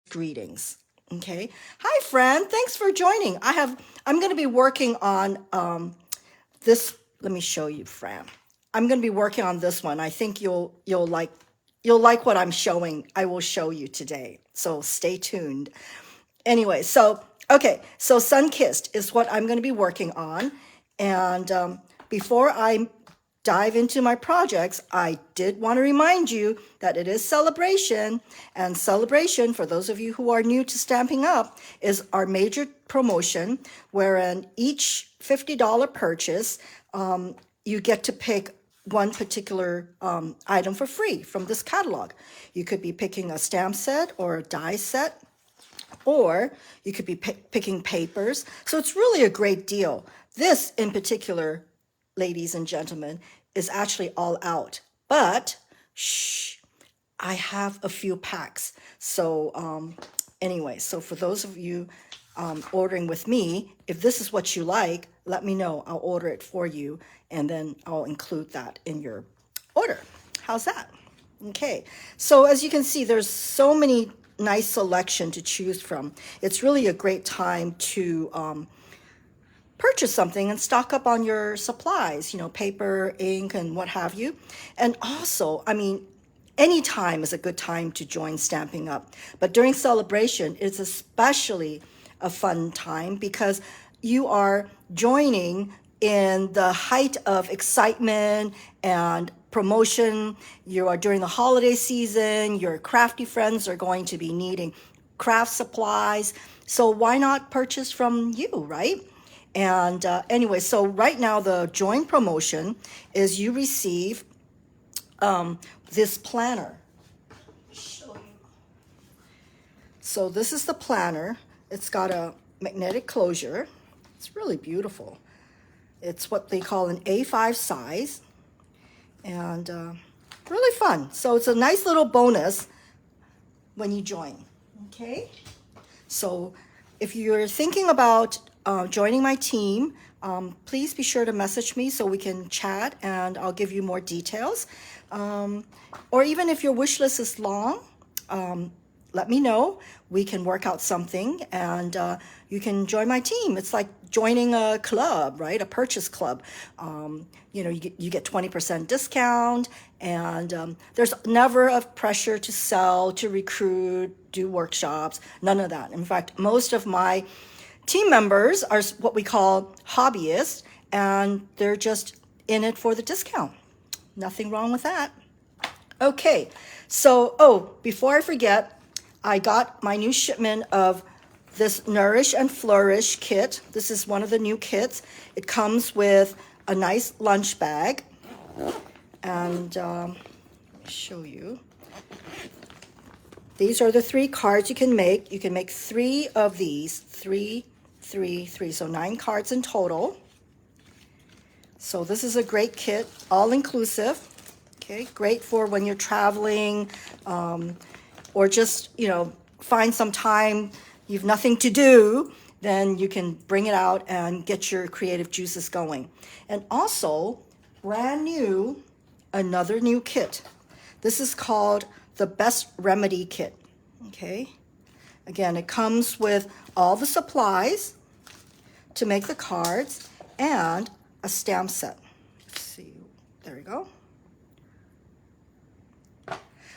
greetings. Okay. Hi, friend. Thanks for joining. I'm going to be working on this. Let me show you, Fran. I'm going to be working on this one. I think you'll like what I'm showing. I will show you today. So stay tuned. Anyway, so Sunkissed is what I'm going to be working on. And before I dive into my projects, I did want to remind you that it is celebration. And celebration, for those of you who are new to Stamping Up, is our major promotion, wherein each $50 purchase, you get to pick one particular item for free from this catalog. You could be picking a stamp set or a die set, or you could be picking papers. So it's really a great deal. This in particular, ladies and gentlemen, is actually all out. But shh, I have a few packs. So anyway, so for those of you ordering with me, if this is what you like, let me know. I'll order it for you, and then I'll include that in your order. How's that? Okay, so as you can see, there's so many nice selection to choose from. It's really a great time to purchase something and stock up on your supplies, paper, ink, and what have you. And also, I mean, any time is a good time to join Stamping Up. But during celebration, it's especially a fun time because you are joining in the height of excitement and promotion. You are during the holiday season. Your crafty friends are going to be needing craft supplies. So why not purchase from you, right? And anyway, so right now the join promotion is you receive this planner. So this is the planner. It's got a magnetic closure. It's really beautiful. It's what they call an A5 size, and really fun. So it's a nice little bonus when you join. Okay, so if you're thinking about joining my team, please be sure to message me so we can chat, and I'll give you more details. Or even if your wish list is long, let me know. We can work out something, and you can join my team. It's like joining a club, right? A purchase club. You get 20% discount, and there's never a pressure to sell, to recruit, do workshops, none of that. In fact, most of my team members are what we call hobbyists, and they're just in it for the discount. Nothing wrong with that. Okay, so, before I forget, I got my new shipment of this Nourish and Flourish kit. This is one of the new kits. It comes with a nice lunch bag. And let me show you. These are the 3 cards you can make. You can make 3 of these. 3, 3, 3. So 9 cards in total. So this is a great kit, all inclusive. Okay, great for when you're traveling, or just, find some time, you've nothing to do, then you can bring it out and get your creative juices going. And also, brand new, another new kit. This is called the Best Remedy Kit. Okay, again, it comes with all the supplies to make the cards and a stamp set. Let's see, there we go.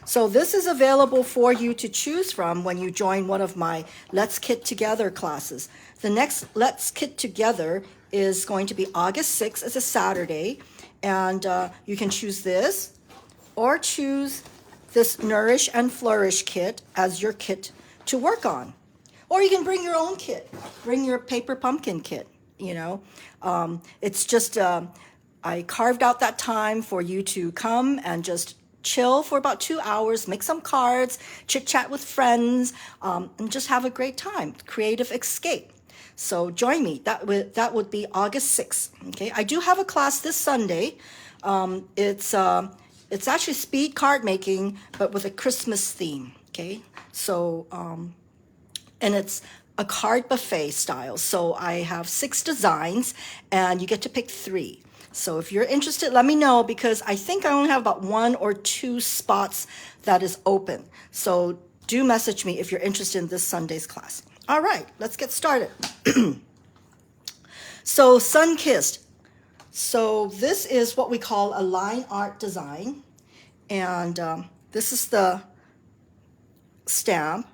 So this is available for you to choose from when you join one of my Let's Kit Together classes. The next Let's Kit Together is going to be August 6th. It's a Saturday. And you can choose this or choose this Nourish and Flourish kit as your kit to work on. Or you can bring your own kit. Bring your paper pumpkin kit, It's just, I carved out that time for you to come and just chill for about 2 hours, make some cards, chit chat with friends, and just have a great time. Creative escape. So join me. That would be August 6th. Okay, I do have a class this Sunday. It's actually speed card making, but with a Christmas theme. Okay, so and it's a card buffet style. So I have 6 designs, and you get to pick 3. So if you're interested, let me know, because I think I only have about 1 or 2 spots that is open. So do message me if you're interested in this Sunday's class. All right, let's get started. So Sunkissed. So this is what we call a line art design. And this is the stamp.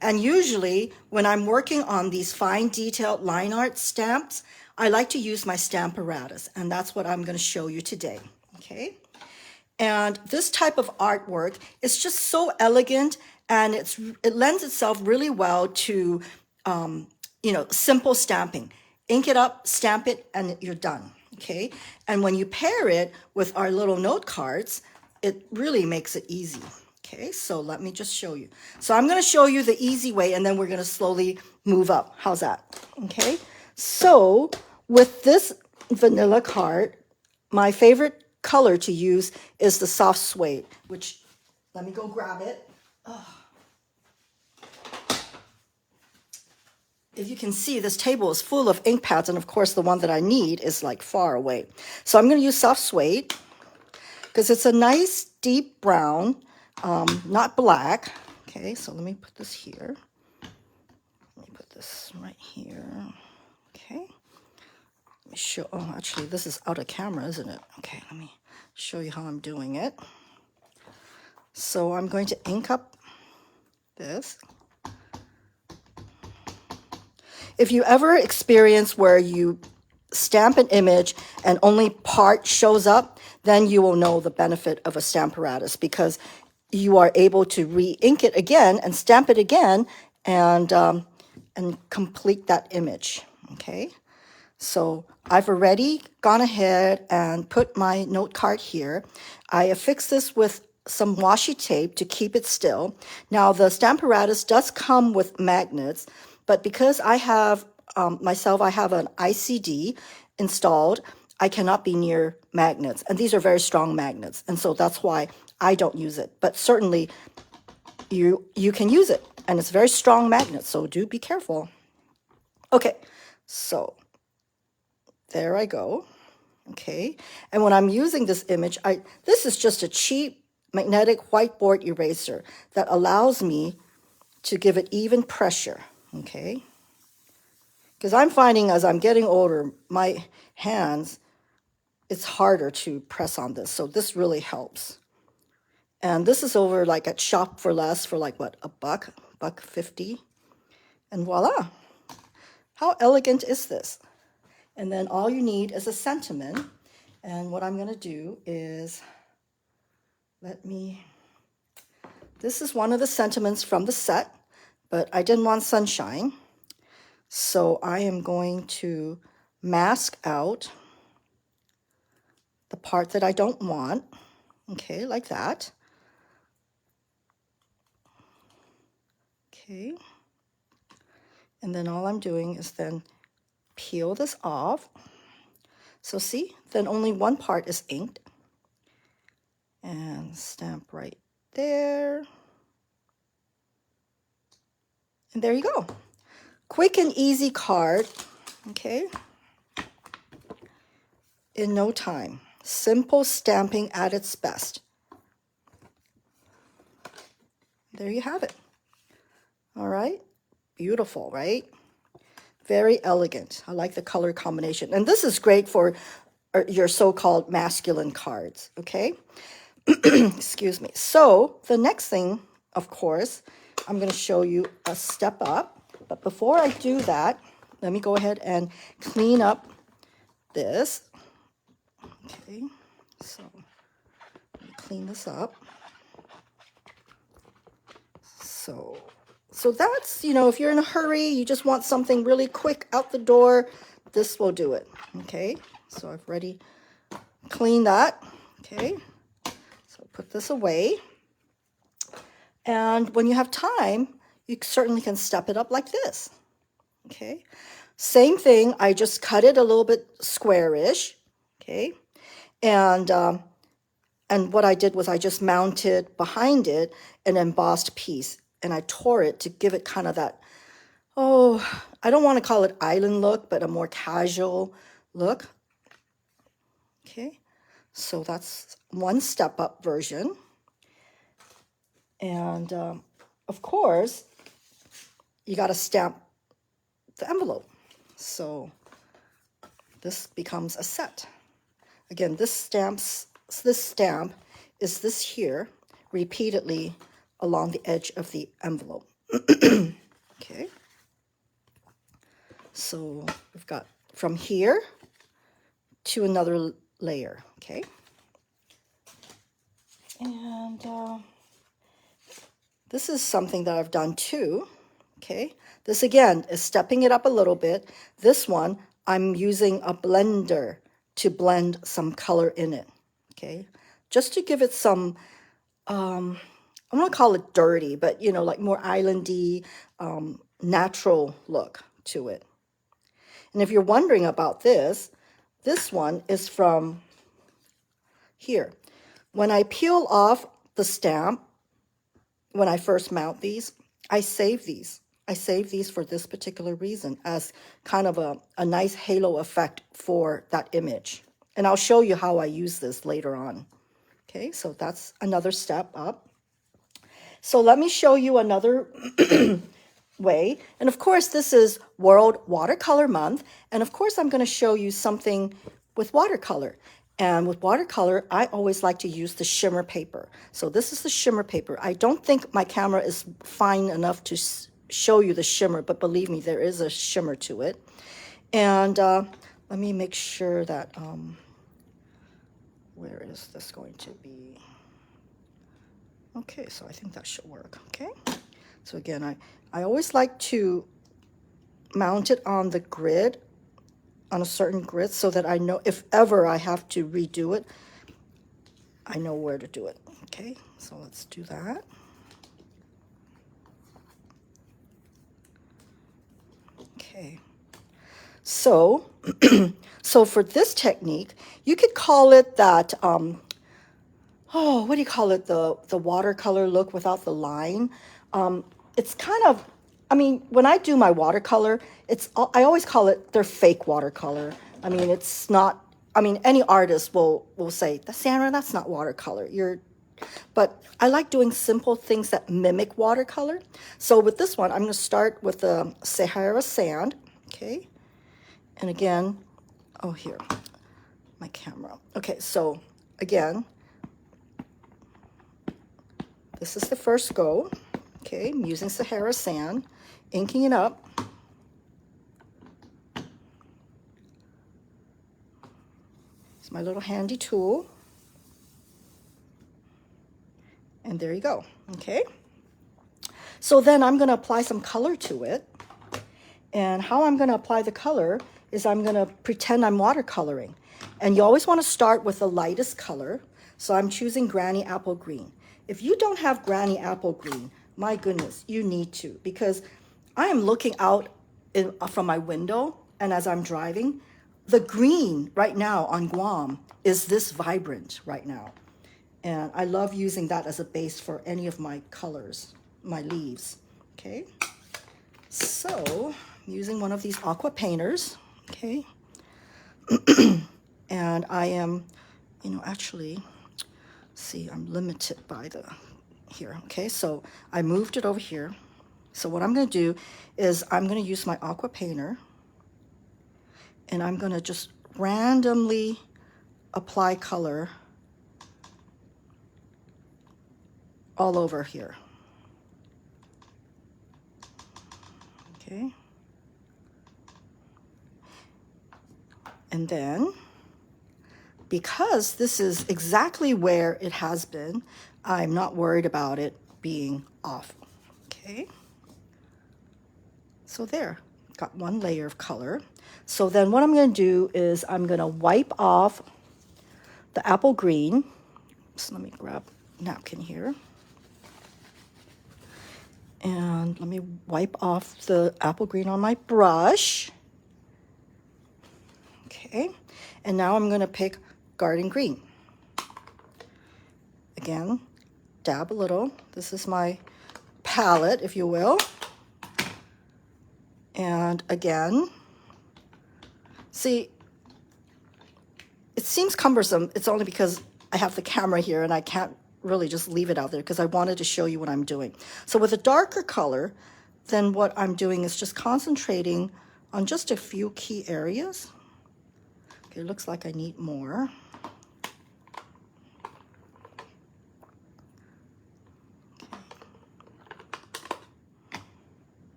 And usually when I'm working on these fine detailed line art stamps, I like to use my stamp apparatus. And that's what I'm going to show you today. Okay. And this type of artwork is just so elegant, and it lends itself really well to, simple stamping. Ink it up, stamp it, and you're done, okay? And when you pair it with our little note cards, it really makes it easy, okay? So let me just show you. So I'm gonna show you the easy way, and then we're gonna slowly move up. How's that, okay? So with this vanilla card, my favorite color to use is the soft suede, which, let me go grab it. Oh. If you can see, this table is full of ink pads, and of course the one that I need is like far away. So I'm going to use soft suede because it's a nice deep brown, not black. Okay, so let me put this here. Let me put this right here. Okay. Let me show, oh, actually this is out of camera, isn't it? Okay, let me show you how I'm doing it. So I'm going to ink up this. If you ever experience where you stamp an image and only part shows up, then you will know the benefit of a stamp apparatus, because you are able to re-ink it again and stamp it again and complete that image, okay? So I've already gone ahead and put my note card here. I affixed this with some washi tape to keep it still. Now the stamp apparatus does come with magnets, but because I have I have an ICD installed, I cannot be near magnets. And these are very strong magnets. And so that's why I don't use it. But certainly you can use it. And it's a very strong magnet, so do be careful. Okay, so there I go. Okay, and when I'm using this image, this is just a cheap magnetic whiteboard eraser that allows me to give it even pressure, okay? Because I'm finding as I'm getting older, my hands, it's harder to press on this, so this really helps. And this is over like at Shop for Less for like what, $1.50, and voila. How elegant is this? And then all you need is a sentiment. And what I'm going to do is, this is one of the sentiments from the set, but I didn't want sunshine. So I am going to mask out the part that I don't want. Okay, like that. Okay. And then all I'm doing is then peel this off. So see, then only one part is inked. And stamp right there. And there you go. Quick and easy card, okay? In no time. Simple stamping at its best. There you have it. All right, beautiful, right? Very elegant. I like the color combination. And this is great for your so-called masculine cards, okay? Excuse me. So the next thing, of course, I'm going to show you a step up. But before I do that, let me go ahead and clean up this. Okay, so let me clean this up. So that's, if you're in a hurry, you just want something really quick out the door, this will do it. Okay, so I've already cleaned that. Okay, so put this away. And when you have time, you certainly can step it up like this. Okay, same thing, I just cut it a little bit squarish. Okay, and what I did was I just mounted behind it an embossed piece, and I tore it to give it kind of that, I don't want to call it island look, but a more casual look. Okay, so that's one step up version. And of course, you got to stamp the envelope. So this becomes a set. Again, this stamp is this here repeatedly along the edge of the envelope. Okay. So we've got from here to another layer. Okay. And this is something that I've done too. Okay. This again is stepping it up a little bit. This one, I'm using a blender to blend some color in it. Okay. Just to give it some, I want to call it dirty, but you know, like more islandy, natural look to it. And if you're wondering about this one is from here. When I peel off the stamp, when I first mount these, I save these. I save these for this particular reason as kind of a nice halo effect for that image. And I'll show you how I use this later on. Okay, so that's another step up. So let me show you another way. And of course, this is World Watercolor Month. And of course, I'm going to show you something with watercolor. And with watercolor, I always like to use the shimmer paper. So this is the shimmer paper. I don't think my camera is fine enough to show you the shimmer, but believe me, there is a shimmer to it. And let me make sure that, where is this going to be? Okay, so I think that should work, okay? So again, I always like to mount it on the grid, on a certain grid, so that I know if ever I have to redo it, I know where to do it. Okay, so let's do that. Okay, so so for this technique, you could call it that, oh, what do you call it? The watercolor look without the line. It's kind of, I mean, when I do my watercolor, I always call it, they're fake watercolor. I mean, it's not, I mean, any artist will say, Sandra, that's not watercolor. But I like doing simple things that mimic watercolor. So with this one, I'm going to start with the Sahara sand, okay? And again, oh, here, my camera. Okay, so again, this is the first go. Okay, I'm using Sahara sand, inking it up. It's my little handy tool. And there you go, okay? So then I'm gonna apply some color to it. And how I'm gonna apply the color is I'm gonna pretend I'm watercoloring. And you always wanna start with the lightest color. So I'm choosing Granny Apple Green. If you don't have Granny Apple Green, my goodness, you need to, because I am looking out from my window, and as I'm driving, the green right now on Guam is this vibrant right now. And I love using that as a base for any of my colors, my leaves, okay? So, I'm using one of these aqua painters, okay? And I am, you know, actually, see, I'm limited by the, here, okay? So I moved it over here. So what I'm gonna do is I'm gonna use my aqua painter, and I'm gonna just randomly apply color all over here. Okay. And then, because this is exactly where it has been, I'm not worried about it being off. Okay. So there, got one layer of color. So then what I'm going to do is I'm going to wipe off the apple green. So let me grab a napkin here. And let me wipe off the apple green on my brush. Okay, and now I'm going to pick garden green. Again, dab a little. This is my palette, if you will. And again, see, it seems cumbersome. It's only because I have the camera here and I can't really just leave it out there because I wanted to show you what I'm doing. So with a darker color, then what I'm doing is just concentrating on just a few key areas. Okay, it looks like I need more.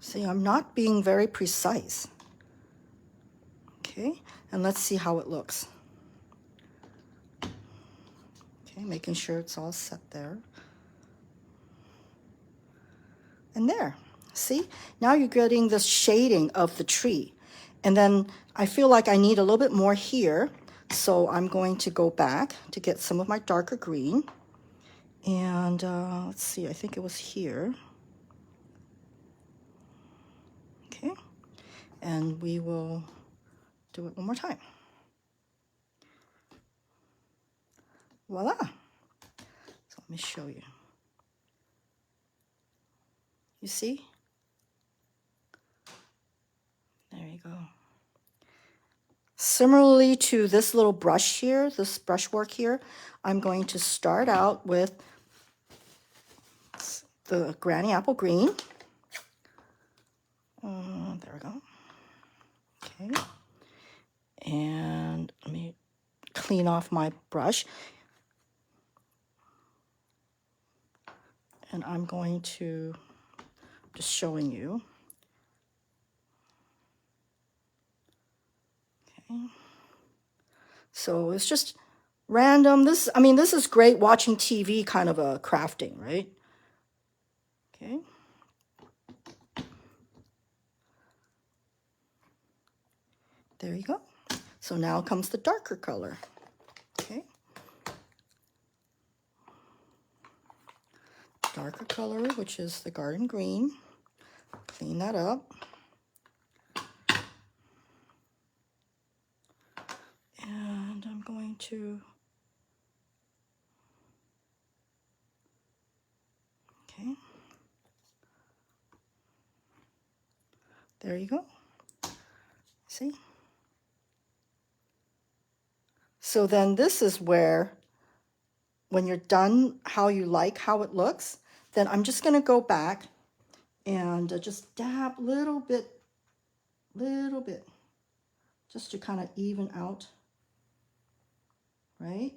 See, I'm not being very precise. Okay, and let's see how it looks. Okay, making sure it's all set there. And there, see? Now you're getting this shading of the tree. And then I feel like I need a little bit more here. So I'm going to go back to get some of my darker green. And let's see, I think it was here. Okay, and we will do it one more time. Voila. So let me show you. You see? There you go. Similarly to this little brush here, this brushwork here, I'm going to start out with the Granny Apple Green. There we go. Okay. And let me clean off my brush. And I'm going to, just showing you. Okay. So it's just random. This is great watching TV kind of a crafting, right? Okay. There you go. So now comes the darker color. Okay. Darker color, which is the garden green. Clean that up. And I'm going to, okay. There you go. See? So then this is where, when you're done how you like how it looks, then I'm just going to go back and just dab little bit, just to kind of even out, right?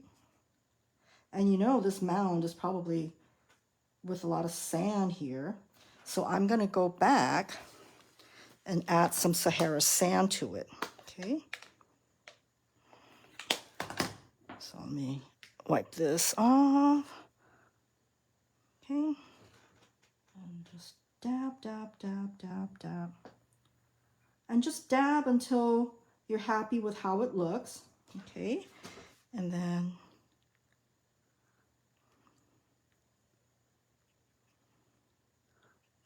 And you know this mound is probably with a lot of sand here. So I'm going to go back and add some Sahara sand to it, okay? So let me wipe this off, okay? And just dab, dab, dab, dab, dab. And just dab until you're happy with how it looks, okay? And then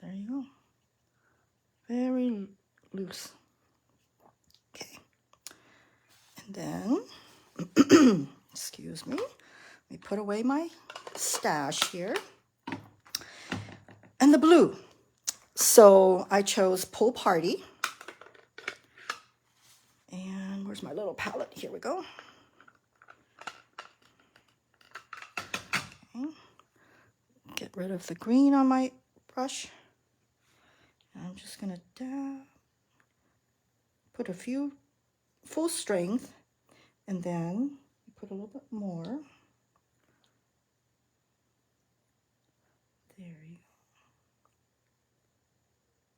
there you go. Very loose. Okay. And then, excuse me, let me put away my stash here. And the blue. So I chose Pool Party. And where's my little palette? Here we go. Okay. Get rid of the green on my brush. And I'm just going to put a few full strength, and then put a little bit more.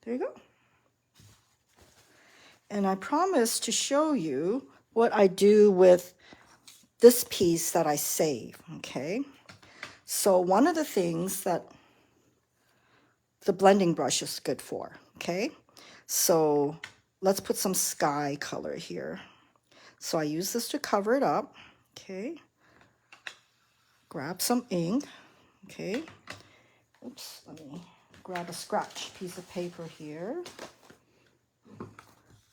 There you go. And I promise to show you what I do with this piece that I save, okay? So one of the things that the blending brush is good for, okay? So let's put some sky color here. So I use this to cover it up, okay? Grab some ink, okay? Oops, let me grab a scratch piece of paper here.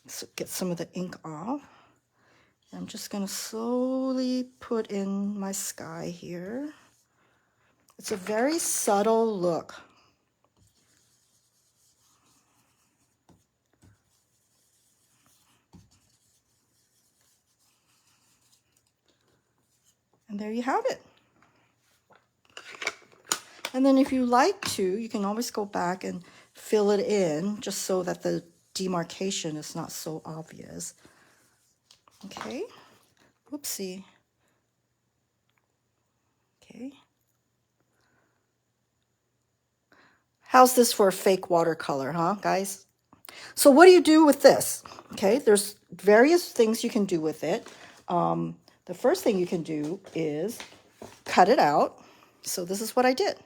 So get some of the ink off. I'm just going to slowly put in my sky here. It's a very subtle look. there you have it. And then if you like to, you can always go back and fill it in just so that the demarcation is not so obvious. Okay, whoopsie. Okay. How's this for a fake watercolor, huh, guys? So what do you do with this? Okay, there's various things you can do with it. The first thing you can do is cut it out. So this is what I did.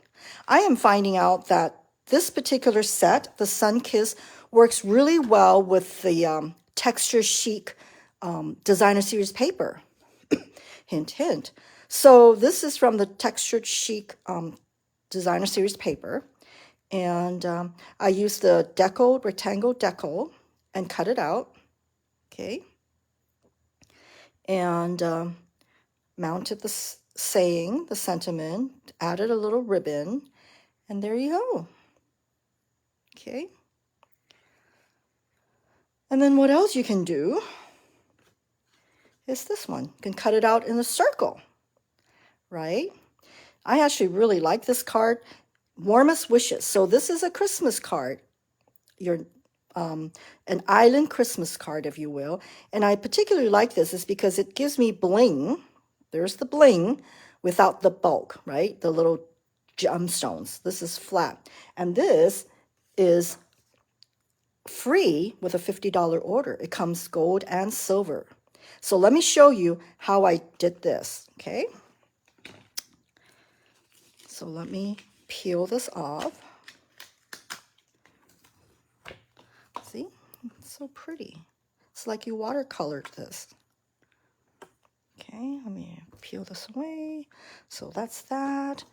I am finding out that this particular set, the Sunkissed, works really well with the Texture Chic Designer Series paper. Hint, hint. So this is from the Texture Chic Designer Series paper. And I used the rectangle decal and cut it out. Okay. And mounted the saying, the sentiment, added a little ribbon, and there you go. Okay. And then what else you can do is this one. You can cut it out in a circle, right? I actually really like this card. Warmest wishes. So this is a Christmas card. An island Christmas card, if you will. And I particularly like this is because it gives me bling. There's the bling without the bulk, right? The little gemstones. This is flat. And this is free with a $50 order. It comes gold and silver. So let me show you how I did this, okay? So let me peel this off. See? It's so pretty. It's like you watercolored this. Okay, let me peel this away. So that's that.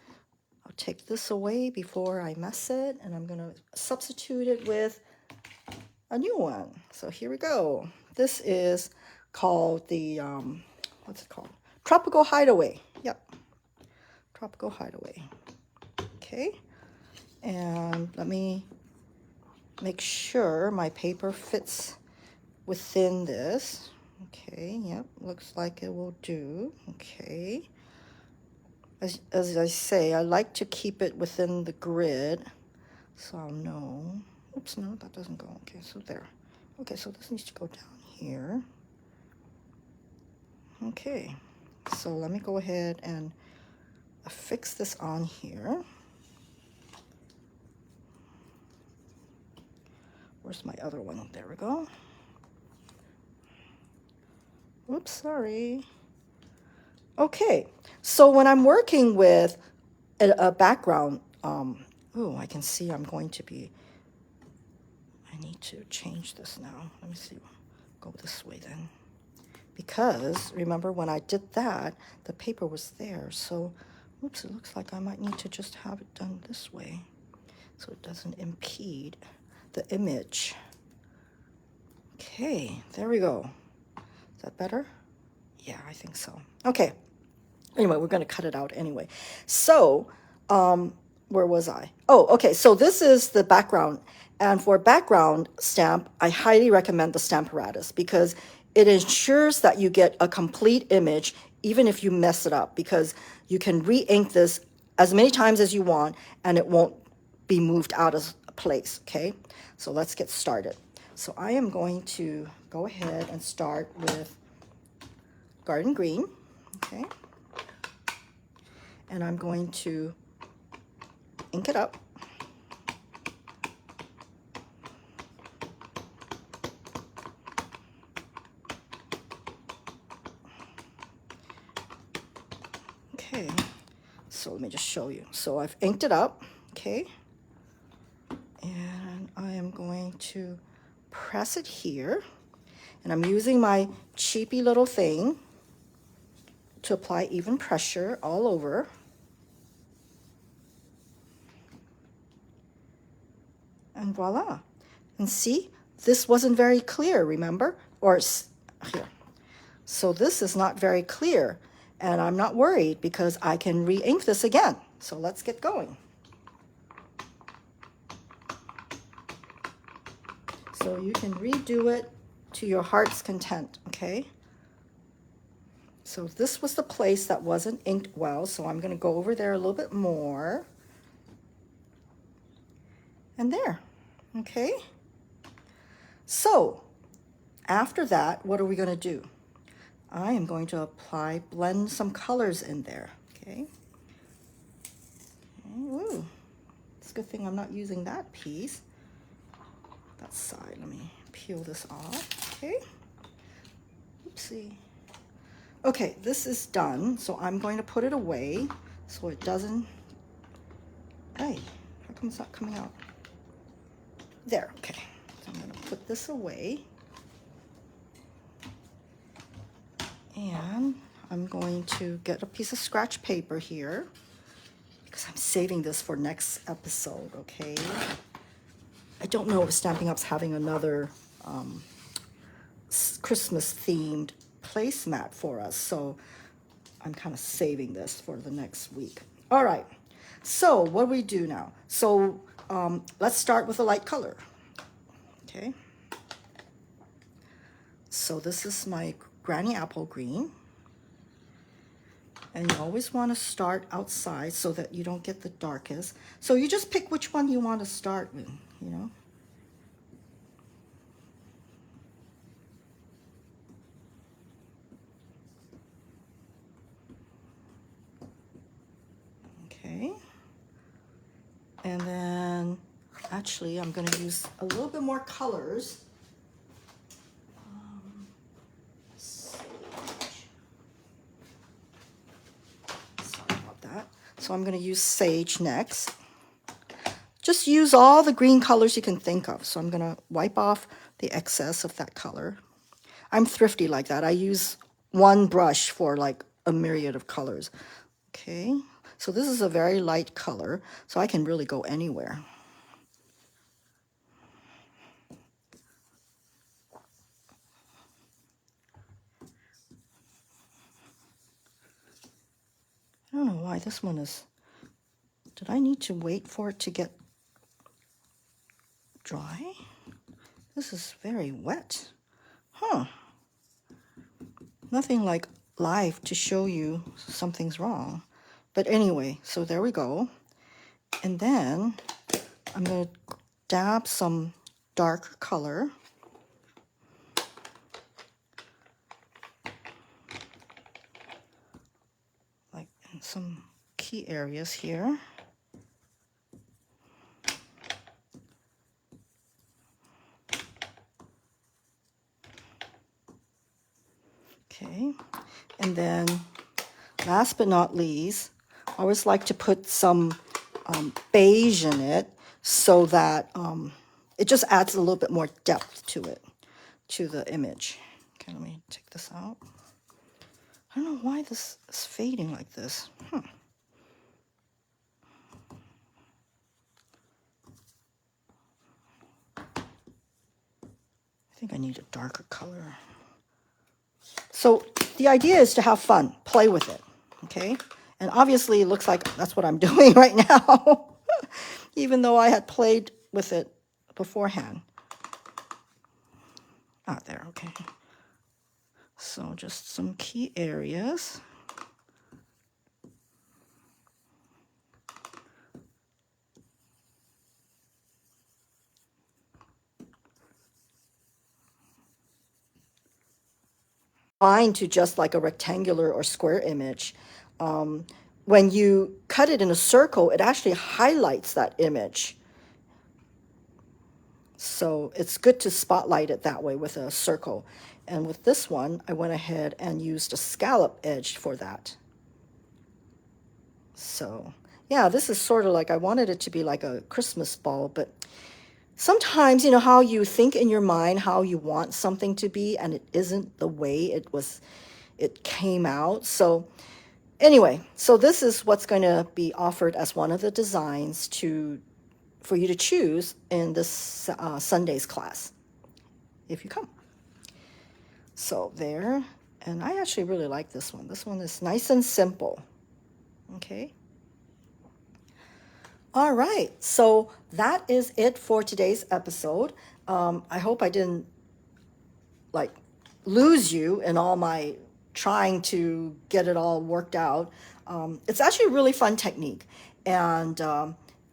I'll take this away before I mess it, and I'm going to substitute it with a new one. So here we go. This is called the, what's it called? Tropical Hideaway. Yep. Tropical Hideaway. Okay. And let me make sure my paper fits within this. Okay, yep, looks like it will do. Okay. As I say, I like to keep it within the grid, so I'll know. Oops, no, that doesn't go. Okay, so there. Okay, so this needs to go down here. Okay, so let me go ahead and affix this on here. Where's my other one? There we go. Oops, sorry. Okay, so when I'm working with a background, oh, I can see I'm going to be, I need to change this now. Let me see, go this way then. Because remember when I did that, the paper was there. So, oops, it looks like I might need to just have it done this way so it doesn't impede the image. Okay, there we go. Is that better? Yeah, I think so. Okay. Anyway, we're going to cut it out anyway. So, where was I? Oh, okay. So this is the background. And for background stamp, I highly recommend the Stamparatus because it ensures that you get a complete image even if you mess it up, because you can re-ink this as many times as you want and it won't be moved out of place, okay? So let's get started. So I am going to go ahead and start with Garden Green, okay? And I'm going to ink it up. Okay, so let me just show you. So I've inked it up, okay? And I am going to press it here. And I'm using my cheapy little thing to apply even pressure all over. And voila. And see, this wasn't very clear, remember? Or here. So this is not very clear. And I'm not worried because I can re-ink this again. So let's get going. So you can redo it to your heart's content, okay? So this was the place that wasn't inked well, so I'm going to go over there a little bit more. And there, okay? So after that, what are we going to do? I am going to blend some colors in there, okay? Ooh, it's a good thing I'm not using that piece. That side, let me peel this off, okay? Oopsie. Okay, this is done, so I'm going to put it away so it doesn't, hey, how come it's not coming out? There, okay. So I'm gonna put this away. And I'm going to get a piece of scratch paper here because I'm saving this for next episode, okay? I don't know if Stampin' Up's having another Christmas themed placemat for us, so I'm kind of saving this for the next week. All right, so what do we do now? So let's start with a light color, okay? So this is my Granny Apple Green. And you always want to start outside so that you don't get the darkest. So you just pick which one you want to start with, you know. Okay. And then, actually, I'm going to use a little bit more colors. Sorry about that. So I'm going to use Sage next. Just use all the green colors you can think of. So I'm going to wipe off the excess of that color. I'm thrifty like that. I use one brush for like a myriad of colors. Okay, so this is a very light color, so I can really go anywhere. I don't know why this one is, did I need to wait for it to get dry? This is very wet. Huh. Nothing like live to show you something's wrong. But anyway, so there we go. And then I'm going to dab some dark color. Like in some key areas here. Okay, and then last but not least, I always like to put some beige in it so that it just adds a little bit more depth to it, to the image. Okay, let me take this out. I don't know why this is fading like this. I think I need a darker color. So the idea is to have fun, play with it, okay? And obviously it looks like that's what I'm doing right now, even though I had played with it beforehand. Ah, there, okay. So just some key areas. Fine to just like a rectangular or square image. When you cut it in a circle, it actually highlights that image. So it's good to spotlight it that way with a circle. And with this one, I went ahead and used a scallop edge for that. So yeah, this is sort of like, I wanted it to be like a Christmas ball, but sometimes, you know, how you think in your mind how you want something to be, and it isn't the way it came out. So anyway, so this is what's going to be offered as one of the designs for you to choose in this Sunday's class, if you come. So there, and I actually really like this one. This one is nice and simple. Okay. All right, so that is it for today's episode. I hope I didn't like lose you in all my trying to get it all worked out. It's actually a really fun technique. And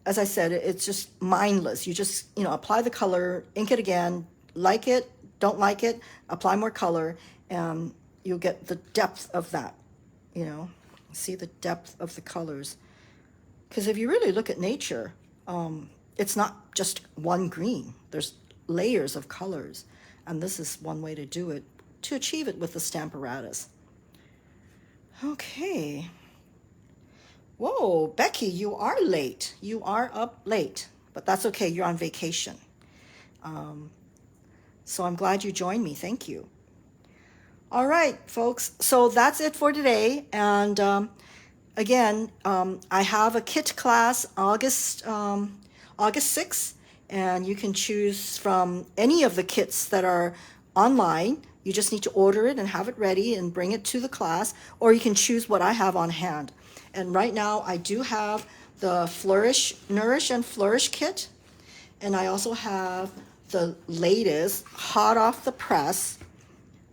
as I said, it's just mindless. You just, apply the color, ink it again, like it, don't like it, apply more color, and you'll get the depth of that, see the depth of the colors. Because if you really look at nature, it's not just one green. There's layers of colors. And this is one way to do it, to achieve it with the Stamparatus. Okay. Whoa, Becky, you are late. You are up late, but that's okay. You're on vacation. So I'm glad you joined me. Thank you. All right, folks. So that's it for today. And again, I have a kit class August 6th, and you can choose from any of the kits that are online. You just need to order it and have it ready and bring it to the class, or you can choose what I have on hand. And right now I do have the Nourish and Flourish kit, and I also have the latest hot off the press,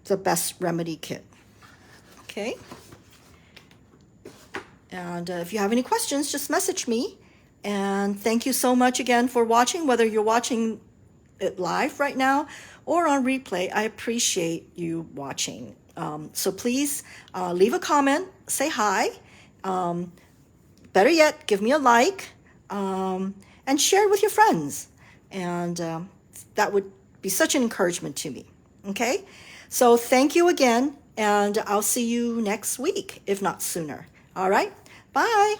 the Best Remedy kit. Okay. And if you have any questions, just message me. And thank you so much again for watching, whether you're watching it live right now or on replay. I appreciate you watching. So please leave a comment, say hi. Better yet, give me a like, and share it with your friends. And that would be such an encouragement to me. Okay? So thank you again, and I'll see you next week, if not sooner. All right? Bye.